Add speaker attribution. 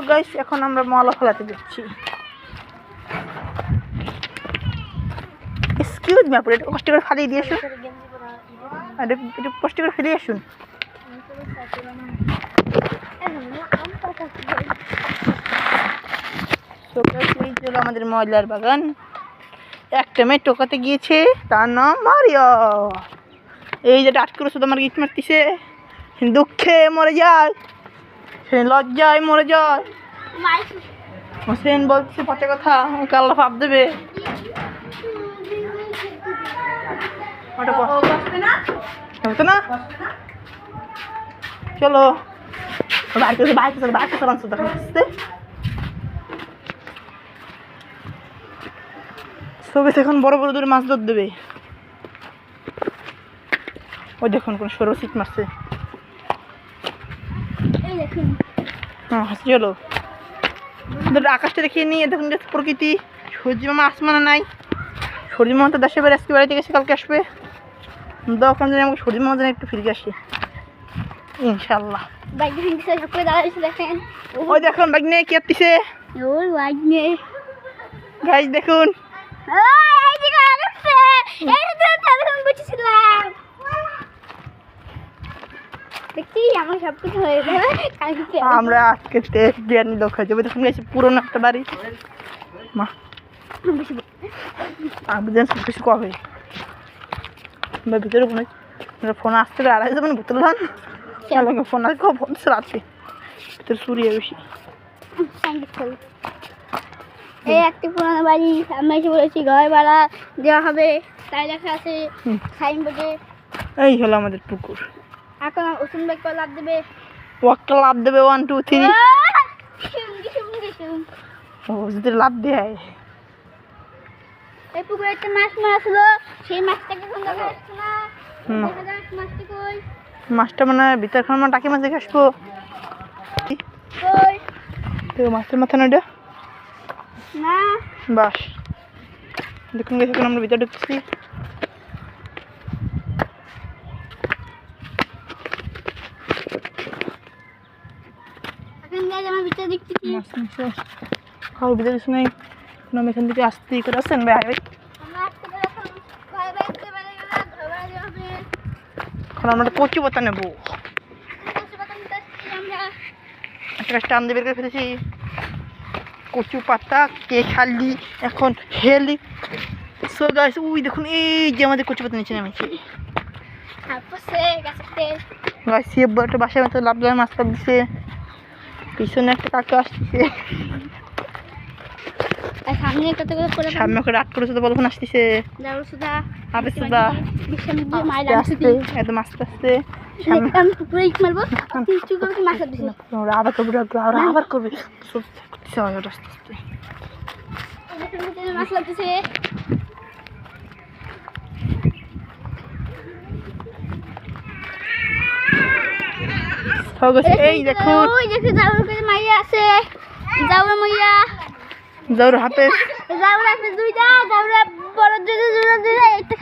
Speaker 1: Guys এখন আমরা ময়লা ফেলাতে যাচ্ছি। এক্সকিউজ মি, আপনি একটু কষ্ট করে ফালিয়ে দিয়ে আসুন। একটু কষ্ট করে ফেলে আসুন। আমাদের ময়লার বাগান। একটা মেয়ে টোকাতে গিয়েছে, তার নাম মারিয়া। এই যে আটকে শুধু আমার গিট মারতেছে, দুঃখে মরে যায়, সে লজ্জায় মরে যায়। হোসেন বলছে পচা কথা, ওকে আল্লাহ পাপ দেবে। না চলো সবে এখন বড় বড় দূরে মাছ ধর দেবে। ওই দেখুন কোন সরু সিট মারছে। হ্যাঁ চলো আকাশটা দেখিয়ে নিয়ে দেখুন প্রকৃতি। সূর্য মামা আসমানে নাই। সূর্য মামা তো দেশে বেড়ে আজকে বাড়িতে গেছে, কালকে আসবে। দোকান জানি আমাকে সূর্য মামা যেন একটু ফিরে আসে ইনশাল্লাহ। ওই দেখুন বাইক নিয়ে কি আসতেছে গাইস, দেখুন আমরা আজকে বিরিয়ানি লোক হয়ে যাবে। দেখুন গেছি পুরোনো একটা বাড়ি। মা কিছু কবে ভিতরে ফোন আসতে আড়াই যাবেন বোতল ধান ফোন আসবে ফোন রাত্রে ভিতরে চুরি বেশি।
Speaker 2: এই একটি পুরানো বাড়ি, আমরা এসে বলেছি ঘর ভাড়া দেওয়া হবে, তাই লেখা আছে সাইনবোর্ডে।
Speaker 1: এই হলো আমাদের পুকুর।
Speaker 2: এখন ওসুন ভাই লাভ দেবে,
Speaker 1: ওয়াক্কা লাভ দেবে 1 2 3। ও যদি লাভ দেয়।
Speaker 2: এই পুকুরে একটা মাছ মারা ছিল, সেই মাছটাকে এখন দেখা যাচ্ছে না। দেখা যাক মাছটা কই।
Speaker 1: মাছটা মানে ভিতর খান টাকি মাছ দেখে আসবো।
Speaker 2: কই
Speaker 1: তো মাছের মাথা না এটা
Speaker 2: না
Speaker 1: বাস। দেখুন গেছে এখন আমরা ভিতরে ঢুকছি।
Speaker 2: আমার ভিতরে দেখছি
Speaker 1: খাওয়ার ভিতরে কিছু নেই। আমি এখান থেকে আসতে করে আসছেন ভাই। এখন আমরা কচু পাতা নেবো। একটা টান দিয়ে বের করে ফেলেছি কচু পাতা কে খালি এখন হেলি। সো গাইস ওই দেখুন এই যে আমাদের কচু পাতা নিচে নেমেছে। গাইস সে একটা বাসায় মতো লাভ লাভ মাছ দিচ্ছে। পিছনে একটা কাকা আসতেছে, সামনে করে রাত করে শুধু বলখন আসতেছে। একদম আস্তে আস্তে আবার করবি আবার করবি আস্তে আস্তে। এই দেখুন
Speaker 2: মাইয়া আছে, যাওরা মাইয়া,
Speaker 1: যাওরা হাফেজ,
Speaker 2: দুইটা যাওরা বড় দুইটা